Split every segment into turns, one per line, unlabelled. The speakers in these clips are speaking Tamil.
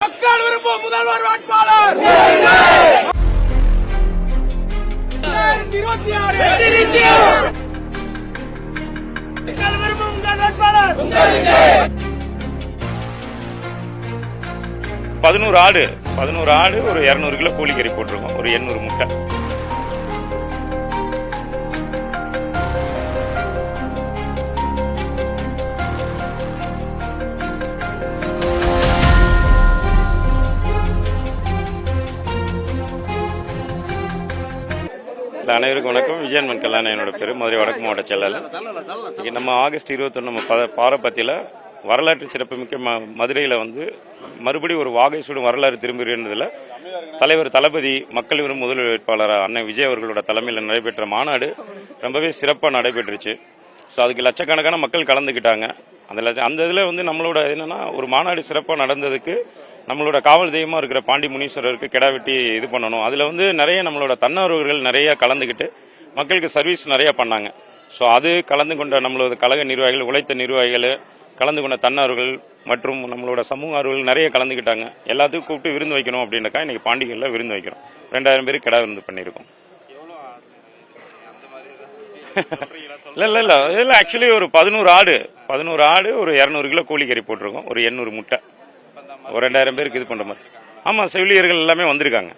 மக்கள் விரும்பும் முதல்வர் வேட்பாளர் 2026 மக்கள் விரும்பும் முதல் வேட்பாளர்
11 ஆடு ஒரு 200 கிலோ கோழிக்கறி போட்டிருக்கோம், ஒரு 800 முட்டை. அனைவருக்கும் வணக்கம். விஜயன் கல்யாணம் என்னோட பேரு. மதுரை வடக்கு மாவட்ட செயலாளர். இன்னைக்கு நம்ம ஆகஸ்ட் 21 நம்ம பாரபத்தியில் வரலாற்று சிறப்புமிக்க மதுரையில் மறுபடியும் ஒரு வாகை சூடும் வரலாறு திரும்புகிறதுல தலைவர் தளபதி மக்கள் விரும்பும் முதல் வேட்பாளர் அண்ணன் விஜய் அவர்களோட தலைமையில் நடைபெற்ற மாநாடு ரொம்பவே சிறப்பாக நடைபெற்றுச்சு. ஸோ அதுக்கு லட்சக்கணக்கான மக்கள் கலந்துக்கிட்டாங்க. அந்த இதில் நம்மளோட என்னன்னா, ஒரு மாநாடு சிறப்பாக நடந்ததுக்கு நம்மளோட காவல் தெய்வமாக இருக்கிற பாண்டி முனீஸ்வரருக்கு கிடா வெட்டி இது பண்ணணும். அதில் நிறைய நம்மளோட தன்னார்வர்கள் நிறைய கலந்துக்கிட்டு மக்களுக்கு சர்வீஸ் நிறைய பண்ணாங்க. ஸோ அது கலந்து கொண்ட நம்மளோட கழக நிர்வாகிகள், உழைத்த நிர்வாகிகள், கலந்து கொண்ட தன்னார்வர்கள் மற்றும் நம்மளோட சமூக ஆர்வர்கள் நிறைய கலந்துக்கிட்டாங்க. எல்லாத்துக்கும் கூப்பிட்டு விருந்து வைக்கணும் அப்படின்னாக்கா இன்னைக்கு பாண்டிகளில் விருந்து வைக்கிறோம். 2000 பேருக்கு கிடா விருந்து பண்ணியிருக்கோம். இல்லை இதில் ஆக்சுவலி ஒரு 11 ஆடு ஒரு 200 கிலோ கோழிக்கறி போட்டிருக்கோம், ஒரு 800 முட்டை, ஒரு 2000 பேருக்கு இது பண்ற மாதிரி. ஆமா, செவிலியர்கள் எல்லாமே வந்திருக்காங்க.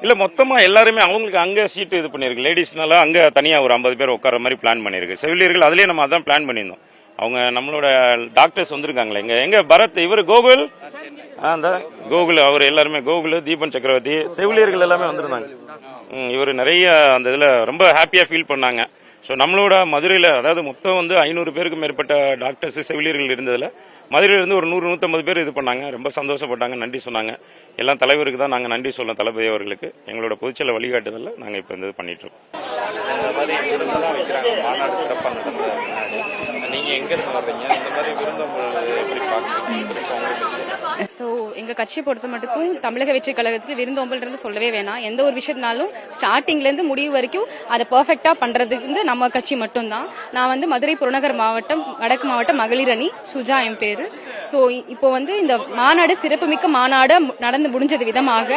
இல்ல மொத்தமா எல்லாருமே அவங்களுக்கு அங்க சீட்டு இது பண்ணிருக்கு. லேடிஸ்னால அங்க தனியா ஒரு 50 பேர் உட்கார மாதிரி பிளான் பண்ணிருக்கு. செவிலியர்கள் அதுலயே நம்ம அதான் பிளான் பண்ணியிருந்தோம். அவங்க நம்மளோட டாக்டர்ஸ் வந்திருக்காங்களே, எங்க பரத், இவர் கோகுல், அந்த கோகுல், அவர் எல்லாருமே கோகுல், தீபன் சக்கரவர்த்தி, செவிலியர்கள் எல்லாமே வந்திருந்தாங்க. இவர் நிறைய அந்த இதுல ரொம்ப ஹாப்பியா ஃபீல் பண்ணாங்க. ஸோ நம்மளோட மதுரையில் அதாவது மொத்தம் 500 பேருக்கு மேற்பட்ட டாக்டர்ஸ் செவிலியர்கள் இருந்ததில் மதுரையிலிருந்து ஒரு 100-150 பேர் இது பண்ணாங்க. ரொம்ப சந்தோஷப்பட்டாங்க, நன்றி சொன்னாங்க. எல்லாம் தலைவருக்கு தான் நாங்கள் நன்றி சொல்லணும், தளபதி அவர்களுக்கு. எங்களோட பொதுச்செயல வழிகாட்டுதலில் நாங்கள் இப்போ இந்த இது பண்ணிட்டு இருக்கோம். நீங்கள் எங்கேருந்து வர்றீங்க? இந்த மாதிரி விருந்தோம்பல் எப்படி பார்க்குறீங்க?
ஸோ எங்கள் கட்சியை பொறுத்த மட்டுக்கும் தமிழக வெற்றி கழகத்துக்கு விருந்தோம்பல்ன்றது சொல்லவே வேணாம். எந்த ஒரு விஷயத்தினாலும் ஸ்டார்டிங்லேருந்து முடிவு வரைக்கும் அதை பர்ஃபெக்டாக பண்ணுறதுக்கு நம்ம கட்சி மட்டும்தான். நான் மதுரை புறநகர் மாவட்டம் வடக்கு மாவட்டம் மகளிர் அணி, சுஜா என் பேர். ஸோ இப்போ இந்த மாநாடு சிறப்புமிக்க மாநாடு நடந்து முடிஞ்சது விதமாக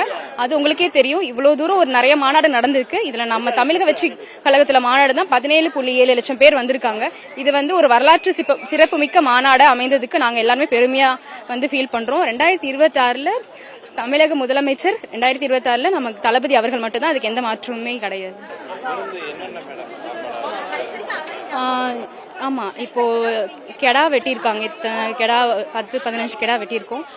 அது உங்களுக்கே தெரியும். இவ்வளோ தூரம் ஒரு நிறைய மாநாடு நடந்திருக்கு. இதில் நம்ம தமிழக வெற்றி கழகத்தில் மாநாடு தான் 17.7 லட்சம் பேர் வந்திருக்காங்க. இது ஒரு வரலாற்று சிறப்புமிக்க மாநாடு அமைந்ததுக்கு நாங்கள் எல்லாருமே பெருமையா ஃபீல் பண்றோம். 2026 தமிழக முதலமைச்சர் 2026 நமக்கு தளபதி அவர்கள் மட்டும்தான். அதுக்கு எந்த மாற்றமுமே கிடையாது. ஆமா, இப்போ கெடா வெட்டியிருக்காங்க. கெடா 10-15 கெடா வெட்டியிருக்கோம்.